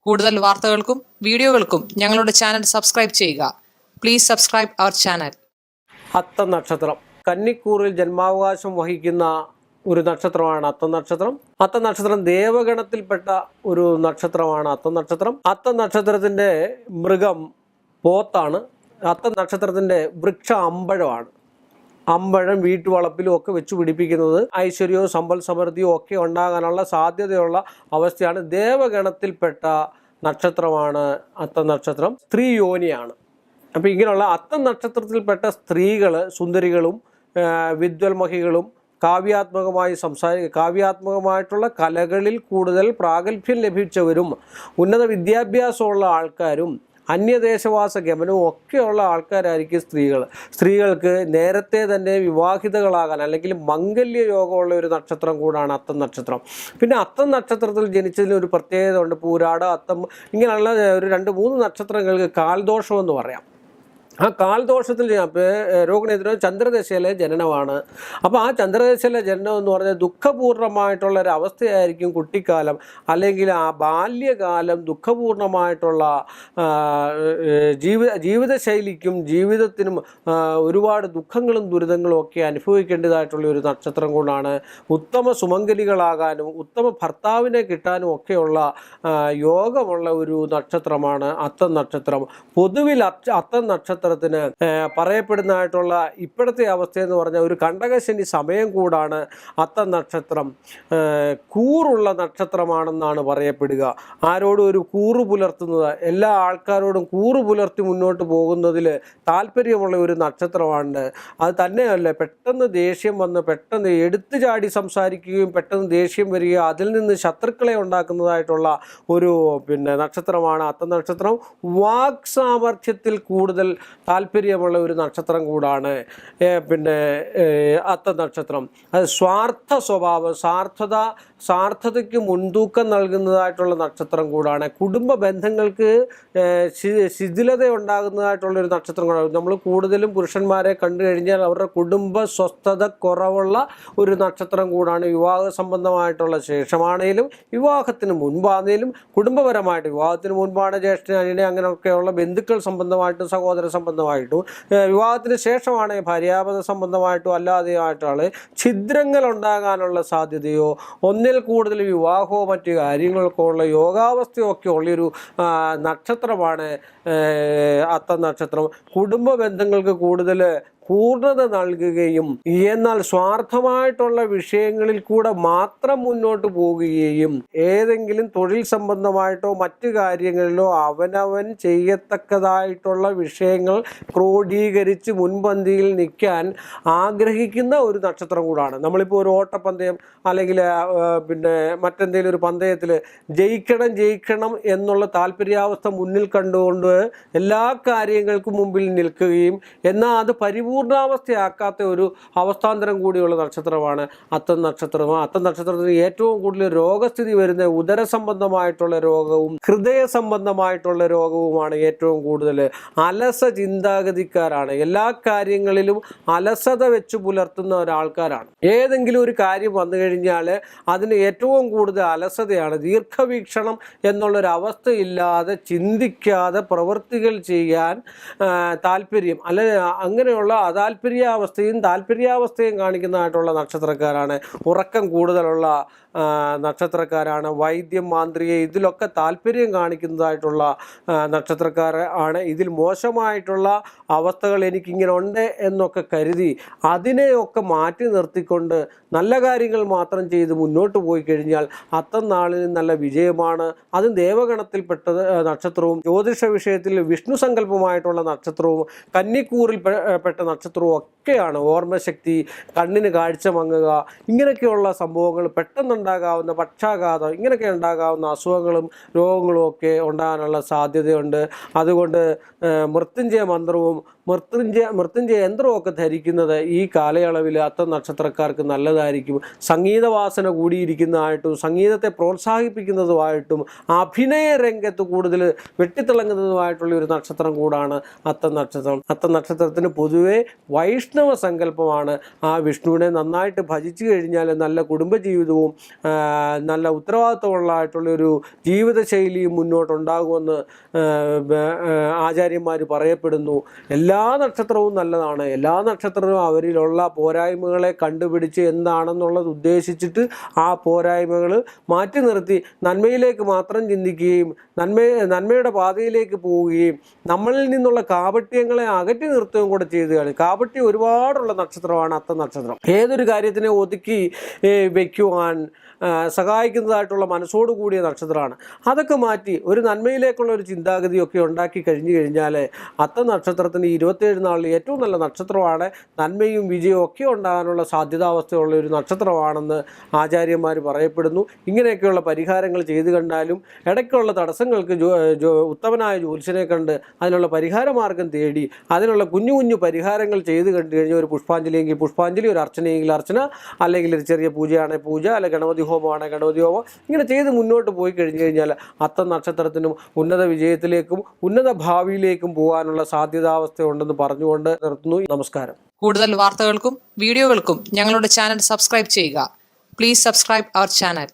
കൂടുതൽ വാർത്തകൾക്കും വീഡിയോകൾക്കും ഞങ്ങളുടെ ചാനൽ സബ്സ്ക്രൈബ് ചെയ്യുക. Please subscribe our channel. അത്തം നക്ഷത്രം കന്നിക്കൂറിൽ ജന്മാവകാശം വഹിക്കുന്ന ഒരു നക്ഷത്രമാണ് അത്തം നക്ഷത്രം. അത്തം നക്ഷത്രം ദേവഗണത്തിൽപ്പെട്ട ഒരു നക്ഷത്രമാണ് അത്തം നക്ഷത്രം. അത്തം നക്ഷത്രത്തിൻ്റെ മൃഗം പോത്താണ്. അത്തം നക്ഷത്രത്തിൻ്റെ വൃക്ഷം അമ്പഴമാണ്. അമ്പഴം വീട്ടുവളപ്പിലും ഒക്കെ വെച്ച് പിടിപ്പിക്കുന്നത് ഐശ്വര്യവും സമ്പൽ സമൃദ്ധിയും ഒക്കെ ഉണ്ടാകാനുള്ള സാധ്യതയുള്ള അവസ്ഥയാണ്. ദേവഗണത്തിൽപ്പെട്ട നക്ഷത്രമാണ് അത്തം നക്ഷത്രം. സ്ത്രീ യോനിയാണ്. അപ്പോൾ ഇങ്ങനെയുള്ള അത്തം നക്ഷത്രത്തിൽപ്പെട്ട സ്ത്രീകൾ സുന്ദരികളും വിദ്വൽമഹികളും കാവ്യാത്മകമായിട്ടുള്ള കലകളിൽ കൂടുതൽ പ്രാഗൽഭ്യം ലഭിച്ചവരും ഉന്നത വിദ്യാഭ്യാസമുള്ള ആൾക്കാരും അന്യദേശവാസ ഗമനവും ഒക്കെയുള്ള ആൾക്കാരായിരിക്കും സ്ത്രീകൾക്ക് നേരത്തെ തന്നെ വിവാഹിതകളാകാൻ അല്ലെങ്കിൽ മംഗല്യ യോഗമുള്ള ഒരു നക്ഷത്രം കൂടാണ് അത്തം നക്ഷത്രം. പിന്നെ അത്തം നക്ഷത്രത്തിൽ ജനിച്ചതിന് ഒരു പ്രത്യേകത ഉണ്ട്. പൂരാട, അത്തം ഇങ്ങനെയുള്ള ഒരു 2-3 നക്ഷത്രങ്ങൾക്ക് കാൽദോഷമെന്ന് പറയാം. ആ കാൽദോഷത്തിൽ രോഹിണിയത്തിന് ചന്ദ്രദശയിലെ ജനനമാണ്. അപ്പോൾ ആ ചന്ദ്രദശയിലെ ജനനം എന്ന് പറഞ്ഞാൽ ദുഃഖപൂർണമായിട്ടുള്ള ഒരു അവസ്ഥയായിരിക്കും കുട്ടിക്കാലം, അല്ലെങ്കിൽ ആ ബാല്യകാലം ദുഃഖപൂർണമായിട്ടുള്ള ജീവിതശൈലിക്കും ജീവിതത്തിനും ഒരുപാട് ദുഃഖങ്ങളും ദുരിതങ്ങളും ഒക്കെ അനുഭവിക്കേണ്ടതായിട്ടുള്ള ഒരു നക്ഷത്രം കൊണ്ടാണ്. ഉത്തമ സുമംഗലികളാകാനും ഉത്തമ ഭർത്താവിനെ കിട്ടാനും ഒക്കെയുള്ള യോഗമുള്ള ഒരു നക്ഷത്രമാണ് അത്തം നക്ഷത്രം. പൊതുവിൽ അത്തം നക്ഷത്രം പറയപ്പെടുന്നതായിട്ടുള്ള ഇപ്പോഴത്തെ അവസ്ഥയെന്ന് പറഞ്ഞാൽ ഒരു കണ്ടകശനി സമയം കൂടാണ്. അത്തം നക്ഷത്രം കൂറുള്ള നക്ഷത്രമാണെന്നാണ് പറയപ്പെടുക. ആരോടും ഒരു കൂറു പുലർത്തുന്നത്, എല്ലാ ആൾക്കാരോടും കൂറു പുലർത്തി മുന്നോട്ട് പോകുന്നതിൽ താല്പര്യമുള്ള ഒരു നക്ഷത്രമാണ്. അത് തന്നെയല്ല, പെട്ടെന്ന് ദേഷ്യം വന്ന് പെട്ടെന്ന് എടുത്തു ചാടി സംസാരിക്കുകയും പെട്ടെന്ന് ദേഷ്യം വരികയും അതിൽ നിന്ന് ശത്രുക്കളെ ഉണ്ടാക്കുന്നതായിട്ടുള്ള ഒരു നക്ഷത്രമാണ് അത്തം നക്ഷത്രം. വാക് സാമർഥ്യത്തിൽ കൂടുതൽ താല്പര്യമുള്ള ഒരു നക്ഷത്രം കൂടാണ് അത്തം നക്ഷത്രം. അത് സ്വാർത്ഥ സ്വഭാവം, സ്വാർത്ഥതയ്ക്ക് മുൻതൂക്കം നൽകുന്നതായിട്ടുള്ള നക്ഷത്രം കൂടാണ്. കുടുംബ ബന്ധങ്ങൾക്ക് ശിഥിലത ഉണ്ടാകുന്നതായിട്ടുള്ളൊരു നക്ഷത്രം കൂടാണ്. നമ്മൾ കൂടുതലും പുരുഷന്മാരെ കണ്ടു കഴിഞ്ഞാൽ അവരുടെ കുടുംബ സ്വസ്ഥത കുറവുള്ള ഒരു നക്ഷത്രം കൂടാണ്. വിവാഹ സംബന്ധമായിട്ടുള്ള ശേഷമാണേലും വിവാഹത്തിന് മുൻപാണേലും കുടുംബപരമായിട്ട് വിവാഹത്തിന് മുൻപാണ് ജ്യേഷ്ഠൻ അനിയനെ അങ്ങനെയൊക്കെയുള്ള ബന്ധുക്കൾ സംബന്ധമായിട്ടും സഹോദര സംബന്ധമായിട്ടും, വിവാഹത്തിന് ശേഷമാണ് ഭാര്യാപത സംബന്ധമായിട്ടും അല്ലാതെയായിട്ടാണ് ഛിദ്രങ്ങൾ ഉണ്ടാകാനുള്ള സാധ്യതയോ ഒന്നിൽ കൂടുതൽ വിവാഹമോ മറ്റു കാര്യങ്ങൾക്കോ ഉള്ള യോഗാവസ്ഥയോ ഒക്കെ ഉള്ളൊരു നക്ഷത്രമാണ് അത്തം നക്ഷത്രം. കുടുംബ ബന്ധങ്ങൾക്ക് കൂടുതൽ പൂർണ്ണത നൽകുകയും എന്നാൽ സ്വാർത്ഥമായിട്ടുള്ള വിഷയങ്ങളിൽ കൂടെ മാത്രം മുന്നോട്ട് പോവുകയും ഏതെങ്കിലും തൊഴിൽ സംബന്ധമായിട്ടോ മറ്റു കാര്യങ്ങളിലോ അവനവൻ ചെയ്യത്തക്കതായിട്ടുള്ള വിഷയങ്ങൾ ക്രോഡീകരിച്ച് മുൻപന്തിയിൽ നിൽക്കാൻ ആഗ്രഹിക്കുന്ന ഒരു നക്ഷത്രം കൂടാണ്. നമ്മളിപ്പോൾ ഒരു ഓട്ടപ്പന്തയം അല്ലെങ്കിൽ മറ്റെന്തെങ്കിലും ഒരു പന്തയത്തിൽ ജയിക്കണം എന്നുള്ള താല്പര്യാവസ്ഥ മുന്നിൽ കണ്ടുകൊണ്ട് എല്ലാ കാര്യങ്ങൾക്കും മുമ്പിൽ നിൽക്കുകയും എന്നാൽ അത് പൂർണ്ണാവസ്ഥയാക്കാത്ത ഒരു അവസ്ഥാന്തരം കൂടിയുള്ള നക്ഷത്രമാണ് അത്തം നക്ഷത്രം. അത്തം നക്ഷത്രത്തിന് ഏറ്റവും കൂടുതൽ രോഗസ്ഥിതി വരുന്ന ഉദര സംബന്ധമായിട്ടുള്ള രോഗവും ഹൃദയ സംബന്ധമായിട്ടുള്ള രോഗവുമാണ് ഏറ്റവും കൂടുതൽ. അലസ ചിന്താഗതിക്കാരാണ്. എല്ലാ കാര്യങ്ങളിലും അലസത വെച്ച് പുലർത്തുന്ന ഒരാൾക്കാരാണ്. ഏതെങ്കിലും ഒരു കാര്യം വന്നു കഴിഞ്ഞാൽ അതിന് ഏറ്റവും കൂടുതൽ അലസതയാണ്. ദീർഘവീക്ഷണം എന്നുള്ളൊരു അവസ്ഥയില്ലാതെ ചിന്തിക്കാതെ പ്രവൃത്തികൾ ചെയ്യാൻ താല്പര്യം അങ്ങനെയുള്ള താല്പര്യാവസ്ഥയും കാണിക്കുന്നതായിട്ടുള്ള നക്ഷത്രക്കാരാണ്. ഉറക്കം കൂടുതലുള്ള നക്ഷത്രക്കാരാണ്. വൈദ്യം, മാന്ത്രികം ഇതിലൊക്കെ താല്പര്യം കാണിക്കുന്നതായിട്ടുള്ള നക്ഷത്രക്കാർ ആണ്. ഇതിൽ മോശമായിട്ടുള്ള അവസ്ഥകൾ എനിക്കിങ്ങനെ ഉണ്ട് എന്നൊക്കെ കരുതി അതിനെയൊക്കെ മാറ്റി നിർത്തിക്കൊണ്ട് നല്ല കാര്യങ്ങൾ മാത്രം ചെയ്ത് മുന്നോട്ട് പോയി കഴിഞ്ഞാൽ അത്തം നാളിന് നല്ല വിജയമാണ്. അതും ദേവഗണത്തിൽപ്പെട്ട നക്ഷത്രവും ജ്യോതിഷ വിഷയത്തിൽ വിഷ്ണു സങ്കല്പമായിട്ടുള്ള നക്ഷത്രവും കന്നിക്കൂറിൽ പെട്ട നക്ഷത്രവും ഒക്കെയാണ്. ഓർമ്മശക്തി, കണ്ണിന് കാഴ്ച മങ്ങുക, ഇങ്ങനെയൊക്കെയുള്ള സംഭവങ്ങൾ പെട്ടെന്നുണ്ടാകാവുന്ന പക്ഷാഘാതം ഇങ്ങനെയൊക്കെ ഉണ്ടാകാവുന്ന അസുഖങ്ങളും രോഗങ്ങളും ഒക്കെ ഉണ്ടാകാനുള്ള സാധ്യതയുണ്ട്. അതുകൊണ്ട് മൃത്യുഞ്ജയ മന്ത്രവും മൃത്യുഞ്ജയ യന്ത്രമൊക്കെ ധരിക്കുന്നത് ഈ കാലയളവിൽ അത്തം നക്ഷത്രക്കാർക്ക് നല്ലതായിരിക്കും. സംഗീതവാസന കൂടിയിരിക്കുന്നതായിട്ടും സംഗീതത്തെ പ്രോത്സാഹിപ്പിക്കുന്നതുമായിട്ടും അഭിനയ രംഗത്ത് കൂടുതൽ വെട്ടിത്തിളങ്ങുന്നതുമായിട്ടുള്ള ഒരു നക്ഷത്രം കൂടാണ് അത്തം നക്ഷത്രം. അത്തം നക്ഷത്രത്തിന് പൊതുവെ വൈഷ്ണവ സങ്കല്പമാണ്. ആ വിഷ്ണുവിനെ നന്നായിട്ട് ഭജിച്ചു കഴിഞ്ഞാൽ നല്ല കുടുംബജീവിതവും നല്ല ഉത്തരവാദിത്തമുള്ളതായിട്ടുള്ളൊരു ജീവിതശൈലിയും മുന്നോട്ടുണ്ടാകുമെന്ന് ആചാര്യന്മാർ പറയപ്പെടുന്നു. എല്ലാ നക്ഷത്രവും നല്ലതാണ്. എല്ലാ നക്ഷത്രവും അവരിലുള്ള പോരായ്മകളെ കണ്ടുപിടിച്ച് എന്താണെന്നുള്ളത് ഉദ്ദേശിച്ചിട്ട് ആ പോരായ്മകൾ മാറ്റി നിർത്തി നന്മയിലേക്ക് മാത്രം ചിന്തിക്കുകയും നന്മയുടെ പാതയിലേക്ക് പോവുകയും നമ്മളിൽ നിന്നുള്ള കാപട്യങ്ങളെ അകറ്റി നിർത്തുകയും കൂടെ ചെയ്തതാണ്. കാപട്യം ഒരുപാടുള്ള നക്ഷത്രമാണ് അത്ത നക്ഷത്രം. ഏതൊരു കാര്യത്തിനെ ഒതുക്കി വയ്ക്കുവാൻ സഹായിക്കുന്നതായിട്ടുള്ള മനസ്സോടു കൂടിയ നക്ഷത്രമാണ്. അതൊക്കെ മാറ്റി ഒരു നന്മയിലേക്കുള്ള ഒരു ചിന്താഗതിയൊക്കെ ഉണ്ടാക്കി കഴിഞ്ഞു കഴിഞ്ഞാൽ അത്ത നക്ഷത്രത്തിന് 27 നാളിൽ ഏറ്റവും നല്ല നക്ഷത്രമാണ്. നന്മയും വിജയവും ഒക്കെ ഉണ്ടാകാനുള്ള സാധ്യതാവസ്ഥയുള്ള ഒരു നക്ഷത്രമാണെന്ന് ആചാര്യന്മാർ പറയപ്പെടുന്നു. ഇങ്ങനെയൊക്കെയുള്ള പരിഹാരങ്ങൾ ചെയ്തു കണ്ടാലും ഇടയ്ക്കുള്ള തടസ്സങ്ങൾക്ക് ഉത്തമനായ ജ്യോത്സ്യനെ കണ്ട് അതിനുള്ള പരിഹാര മാർഗം തേടി അതിനുള്ള കുഞ്ഞു കുഞ്ഞു പരിഹാരങ്ങൾ ചെയ്ത് കണ്ടു കഴിഞ്ഞാൽ ഒരു പുഷ്പാഞ്ജലിയെങ്കിൽ പുഷ്പാഞ്ജലി, ഒരു അർച്ചനയെങ്കിൽ അർച്ചന, അല്ലെങ്കിൽ ഒരു ചെറിയ പൂജയാണെങ്കിൽ പൂജ, അല്ലെങ്കിൽ ഗണപതി ഹോമമാണ് ഗണപതി ഹോമം, ഇങ്ങനെ ചെയ്ത് മുന്നോട്ട് പോയി കഴിഞ്ഞു കഴിഞ്ഞാൽ അത്ത നക്ഷത്രത്തിനും ഉന്നത വിജയത്തിലേക്കും ഉന്നത ഭാവിയിലേക്കും പോകാനുള്ള സാധ്യതാവസ്ഥ ഉണ്ടെന്ന് പറഞ്ഞുകൊണ്ട് നിർത്തുന്നു. നമസ്കാരം. കൂടുതൽ വാർത്തകൾക്കും വീഡിയോകൾക്കും ഞങ്ങളുടെ ചാനൽ സബ്സ്ക്രൈബ് ചെയ്യുക. Please subscribe our channel.